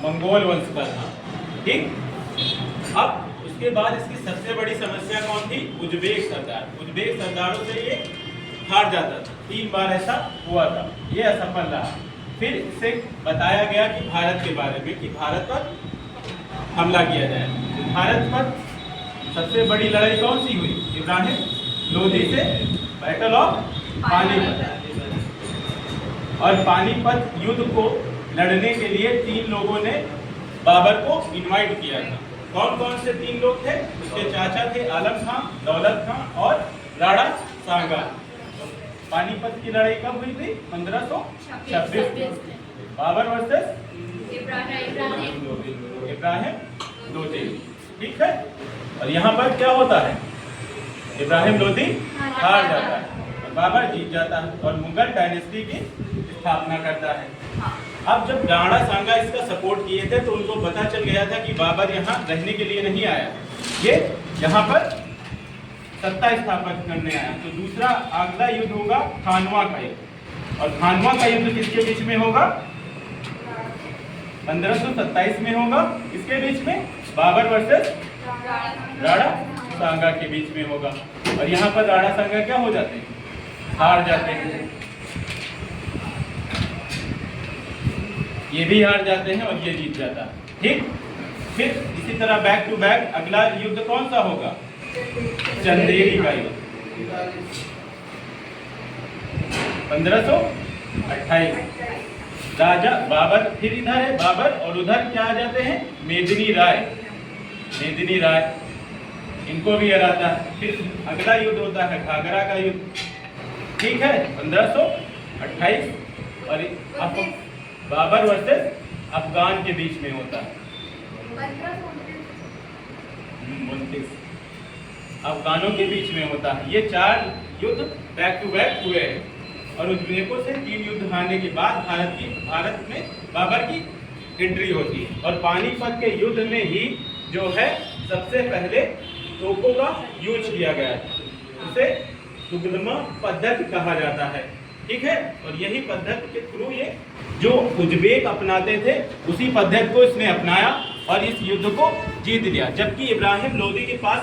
Mongol वंश का था। ठीक, अब उसके बाद इसकी सबसे बड़ी समस्या कौन थी? उज्बेक सरदार। उज्बेक सरदारों से ये हार जाता था, 3 बार ऐसा हुआ था, ये असफल रहा। फिर इससे बताया गया कि भारत के बारे में कि भारत पर हमला किया जाए। भारत पर सबसे बड़ी लड़ाई कौन सी हुई? इब्राहिम लोदी से बैटल ऑफ पानीपत। और पानीपत युद्ध को लड़ने के लिए 3 लोगों ने बाबर को इनवाइट किया था। कौन कौन से 3 लोग थे? उसके चाचा थे आलम खां, दौलत खां और राणा सांगा। पानीपत की लड़ाई कब हुई थी? 1526 में। बाबर वर्सेस इब्राहिम लोदी। ठीक है, और यहाँ पर क्या होता है? इब्राहिम लोदी हार जाता है और बाबर जीत जाता है और मुगल डायनेस्टी की स्थापना करता है। अब जब राणा सांगा इसका सपोर्ट किए थे तो उनको पता चल गया था कि बाबर यहाँ रहने के लिए नहीं आया, ये यहाँ पर सत्ता स्थापित करने आया। तो दूसरा अगला युद्ध होगा खानवा का युद्ध। और खानवा का युद्ध किसके बीच में होगा? 1527 में होगा। इसके बीच में बाबर वर्सेस राणा सांगा के बीच में होगा। और यहाँ पर राणा सांगा क्या हो जाते हैं? हार जाते हैं। ये भी हार जाते हैं और ये जीत जाता है। ठीक, फिर इसी तरह बैक टू बैक अगला युद्ध कौन सा होगा? चंदेरी का युद्ध 1528। राजा बाबर, फिर इधर है बाबर और उधर क्या आ जाते हैं? मेदिनी राय। मेदिनी राय इनको भी हराता है। फिर अगला युद्ध होता है घाघरा का युद्ध। ठीक है, 1528। और अब बाबर वर्सेस अफगान के बीच में होता है 29। अफगानों के बीच में होता है। ये 4 युद्ध बैक टू बैक हुए हैं। और उज्बेकों से 3 युद्ध हारने के बाद भारत में बाबर की एंट्री होती है। और पानीपत के युद्ध में ही जो है सबसे पहले तोपों का यूज किया गया था। उसे तुगलमा पद्धति कहा जाता है। ठीक है, और यही पद्धति के थ्रू ये जो उज्बेक अपनाते थे उसी पद्धति को इसने अपनाया और इस युद्ध को जीत लिया। जबकि इब्राहिम लोदी के पास